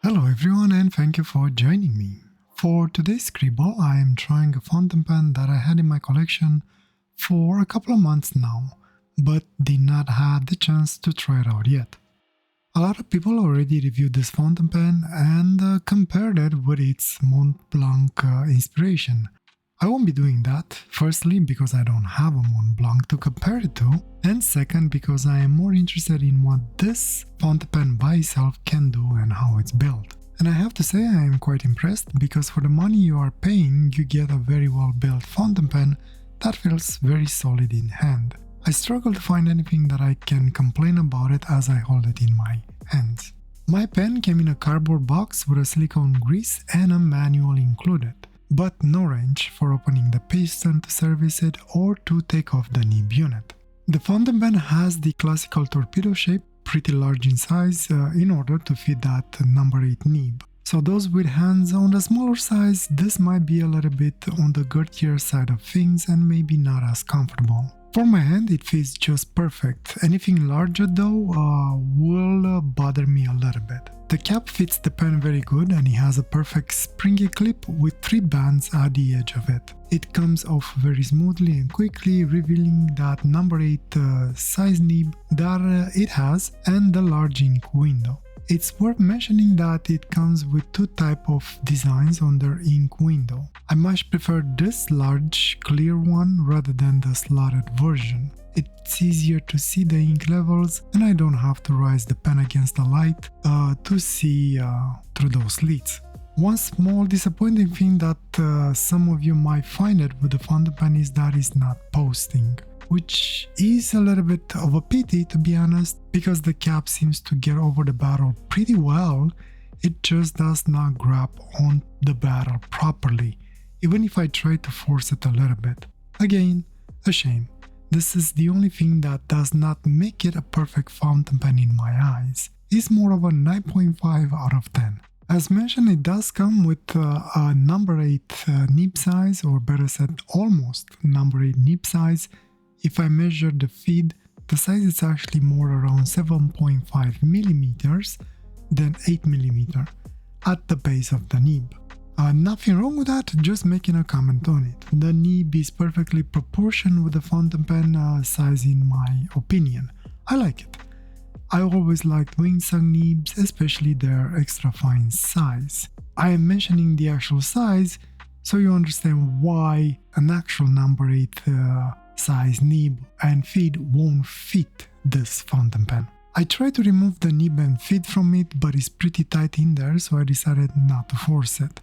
Hello everyone and thank you for joining me. For today's Scribble, I am trying a fountain pen that I had in my collection for a couple of months now, but did not have the chance to try it out yet. A lot of people already reviewed this fountain pen and compared it with its Mont Blanc inspiration. I won't be doing that, firstly because I don't have a Mont Blanc to compare it to, and second because I am more interested in what this fountain pen by itself can do and how it's built. And I have to say I am quite impressed because for the money you are paying you get a very well built fountain pen that feels very solid in hand. I struggle to find anything that I can complain about it as I hold it in my hands. My pen came in a cardboard box with a silicone grease and a manual included, but no wrench for opening the piston to service it or to take off the nib unit. The fountain pen has the classical torpedo shape, pretty large in size in order to fit that number 8 nib. So those with hands on the smaller size, this might be a little bit on the girthier side of things and maybe not as comfortable. For my hand it fits just perfect. Anything larger though will bother me a little bit. The cap fits the pen very good and it has a perfect springy clip with 3 bands at the edge of it. It comes off very smoothly and quickly, revealing that number 8 size nib that it has and the large ink window. It's worth mentioning that it comes with 2 types of designs on their ink window. I much prefer this large clear one rather than the slotted version. It's easier to see the ink levels and I don't have to raise the pen against the light to see through those slits. One small disappointing thing that some of you might find it with the fountain pen is that it's not posting, which is a little bit of a pity to be honest, because the cap seems to get over the barrel pretty well, it just does not grab on the barrel properly, even if I try to force it a little bit. Again, a shame. This is the only thing that does not make it a perfect fountain pen in my eyes. It's more of a 9.5 out of 10. As mentioned, it does come with a number 8 nib size, or better said, almost number 8 nib size. If I measure the feed, the size is actually more around 7.5 millimeters than 8 millimeter at the base of the nib. Nothing wrong with that, just making a comment on it. The nib is perfectly proportioned with the fountain pen size in my opinion. I like it. I always liked WingSung nibs, especially their extra fine size. I am mentioning the actual size so you understand why an actual number 8 size nib and feed won't fit this fountain pen. I tried to remove the nib and feed from it, but it's pretty tight in there, so I decided not to force it.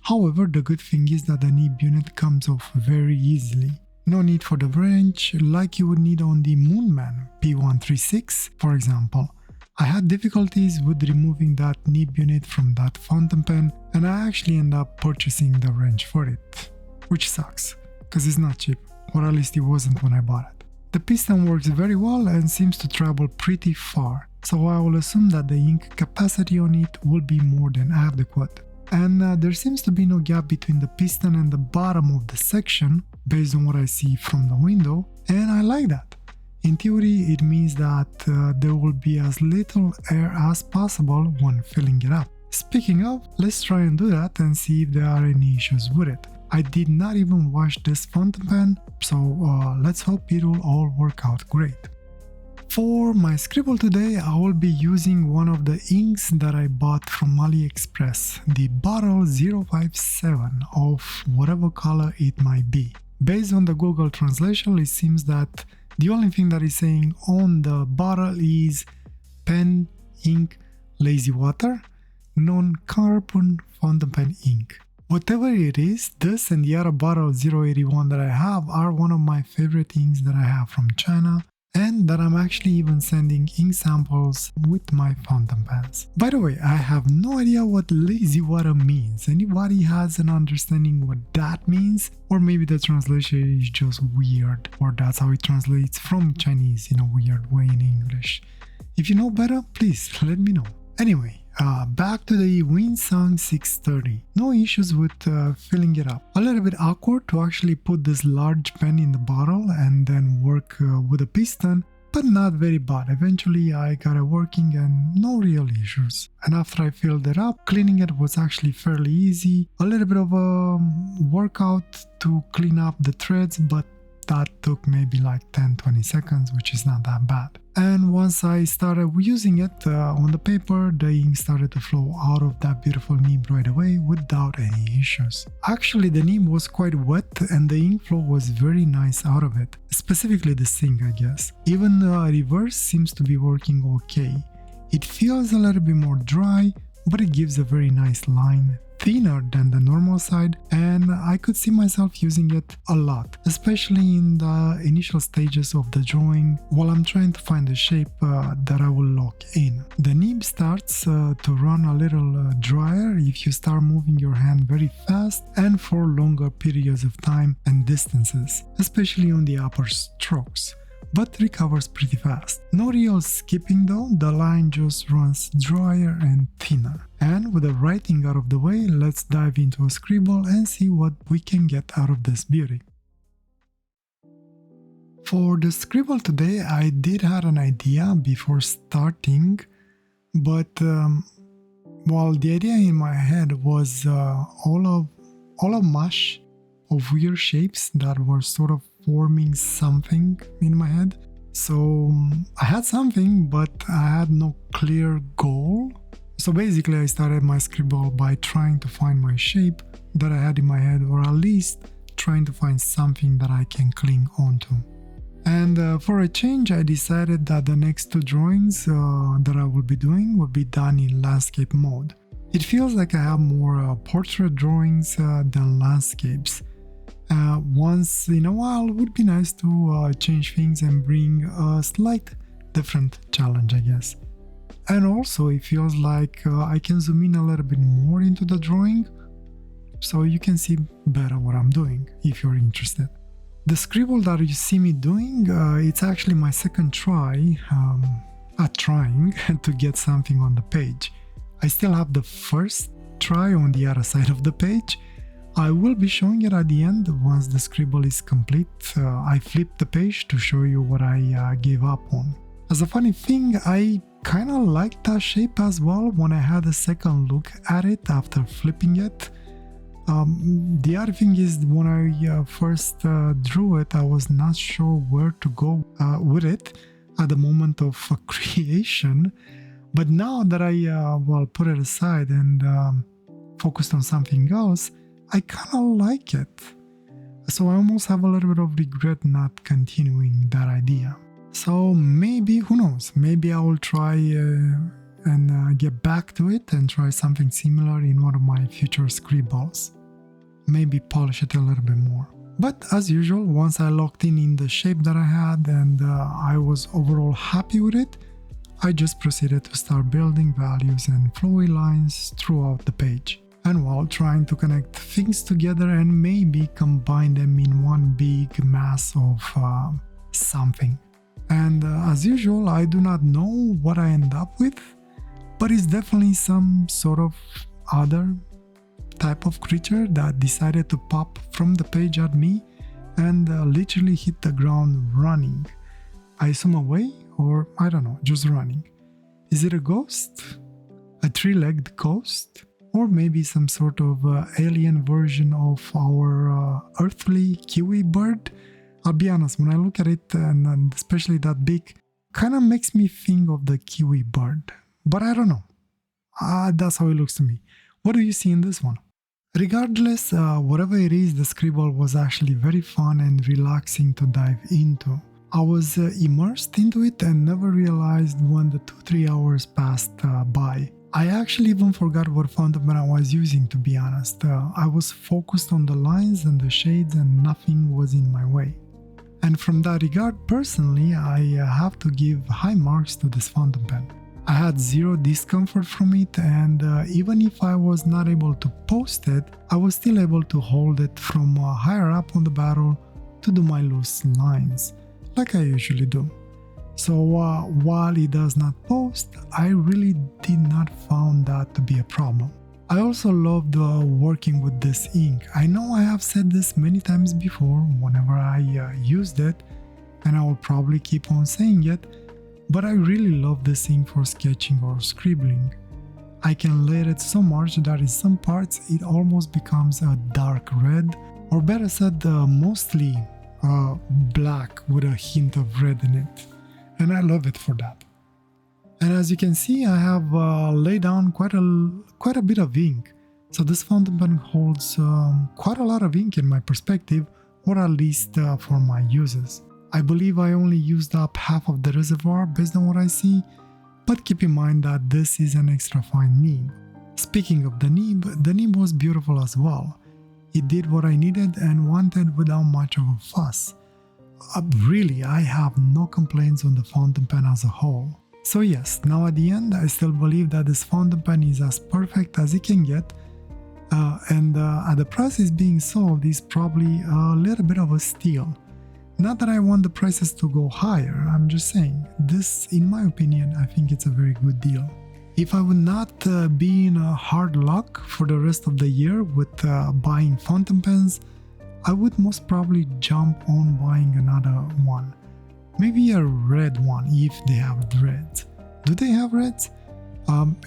However, the good thing is that the nib unit comes off very easily. No need for the wrench like you would need on the Moonman P136, for example. I had difficulties with removing that nib unit from that fountain pen and I actually ended up purchasing the wrench for it, which sucks, because it's not cheap, or at least it wasn't when I bought it. The piston works very well and seems to travel pretty far, so I will assume that the ink capacity on it will be more than adequate. And there seems to be no gap between the piston and the bottom of the section, based on what I see from the window, and I like that. In theory, it means that there will be as little air as possible when filling it up. Speaking of, let's try and do that and see if there are any issues with it. I did not even wash this fountain pen, so let's hope it will all work out great. For my Scribble today, I will be using one of the inks that I bought from AliExpress, the bottle 057 of whatever color it might be. Based on the Google translation, it seems that the only thing that is saying on the bottle is pen, ink, lazy water, non-carbon fountain pen ink. Whatever it is, this and the other bottle 081 that I have are one of my favorite inks that I have from China, and that I'm actually even sending ink samples with my fountain pens. By the way, I have no idea what lazy water means. Anybody has an understanding what that means? Or maybe the translation is just weird, or that's how it translates from Chinese in a weird way in English. If you know better, please let me know. Anyway, back to the WingSung 630. No issues with filling it up. A little bit awkward to actually put this large pen in the bottle and then work with a piston, but not very bad. Eventually I got it working and no real issues. And after I filled it up, cleaning it was actually fairly easy. A little bit of a workout to clean up the threads, but that took maybe like 10-20 seconds, which is not that bad. And once I started using it on the paper, the ink started to flow out of that beautiful nib right away without any issues. Actually, the nib was quite wet and the ink flow was very nice out of it, specifically the ink, I guess. Even the reverse seems to be working okay. It feels a little bit more dry, but it gives a very nice line, thinner than the normal side, and I could see myself using it a lot, especially in the initial stages of the drawing while I'm trying to find the shape that I will lock in. The nib starts to run a little drier if you start moving your hand very fast and for longer periods of time and distances, especially on the upper strokes, but recovers pretty fast. No real skipping though, the line just runs drier and thinner. And with the writing out of the way, let's dive into a scribble and see what we can get out of this beauty. For the scribble today, I did have an idea before starting, but while the idea in my head was all of mush of weird shapes that were sort of forming something in my head. So I had something, but I had no clear goal. So basically I started my scribble by trying to find my shape that I had in my head, or at least trying to find something that I can cling onto. And for a change, I decided that the next two drawings that I will be doing will be done in landscape mode. It feels like I have more portrait drawings than landscapes. Once in a while it would be nice to change things and bring a slight different challenge, I guess. And also it feels like I can zoom in a little bit more into the drawing so you can see better what I'm doing if you're interested. The scribble that you see me doing, it's actually my second try at trying to get something on the page. I still have the first try on the other side of the page. I will be showing it at the end once the scribble is complete. I flipped the page to show you what I gave up on. As a funny thing, I kind of liked that shape as well when I had a second look at it after flipping it. The other thing is, when I first drew it, I was not sure where to go with it at the moment of creation. But now that I put it aside and focused on something else, I kind of like it. So I almost have a little bit of regret not continuing that idea. So maybe, who knows, maybe I will try and get back to it and try something similar in one of my future scribbles. Maybe polish it a little bit more. But as usual, once I locked in the shape that I had and I was overall happy with it, I just proceeded to start building values and flowy lines throughout the page. And while trying to connect things together and maybe combine them in one big mass of something. And as usual, I do not know what I end up with, but it's definitely some sort of other type of creature that decided to pop from the page at me and literally hit the ground running. I assume away, or I don't know, just running. Is it a ghost? A three-legged ghost? Or maybe some sort of alien version of our earthly kiwi bird? I'll be honest, when I look at it, and especially that beak, kind of makes me think of the kiwi bird. But I don't know. That's how it looks to me. What do you see in this one? Regardless, whatever it is, the scribble was actually very fun and relaxing to dive into. I was immersed into it and never realized when the 2-3 hours passed by. I actually even forgot what fountain pen I was using, to be honest. I was focused on the lines and the shades and nothing was in my way. And from that regard, personally, I have to give high marks to this fountain pen. I had zero discomfort from it, and even if I was not able to post it, I was still able to hold it from higher up on the barrel to do my loose lines, like I usually do. So while it does not post, I really did not find that to be a problem. I also loved working with this ink. I know I have said this many times before whenever I used it, and I will probably keep on saying it, but I really love this ink for sketching or scribbling. I can layer it so much that in some parts it almost becomes a dark red, or better said, mostly black with a hint of red in it, and I love it for that. And as you can see, I have laid down quite a bit of ink, so this fountain pen holds quite a lot of ink in my perspective, or at least for my uses. I believe I only used up half of the reservoir based on what I see, but keep in mind that this is an extra fine nib. Speaking of the nib was beautiful as well. It did what I needed and wanted without much of a fuss. Really, I have no complaints on the fountain pen as a whole. So yes, now at the end, I still believe that this fountain pen is as perfect as it can get, and at the price it's being sold is probably a little bit of a steal. Not that I want the prices to go higher, I'm just saying, this, in my opinion, I think it's a very good deal. If I would not be in a hard luck for the rest of the year with buying fountain pens, I would most probably jump on buying another one. Maybe a red one if they have reds. Do they have reds?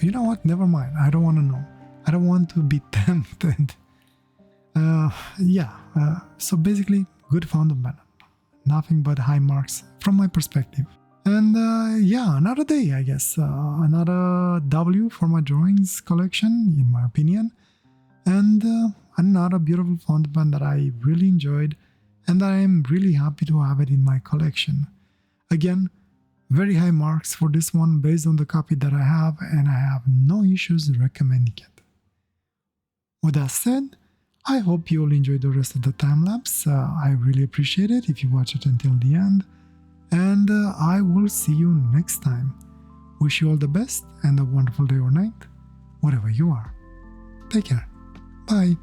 You know what, never mind, I don't want to know. I don't want to be tempted. So basically, good fountain pen. Nothing but high marks from my perspective. And another day, I guess. Another W for my drawings collection, in my opinion. And another beautiful fountain pen that I really enjoyed, and I am really happy to have it in my collection. Again, very high marks for this one based on the copy that I have, and I have no issues recommending it. With that said, I hope you all enjoyed the rest of the time-lapse. I really appreciate it if you watch it until the end. And I will see you next time. Wish you all the best and a wonderful day or night, wherever you are. Take care. Bye.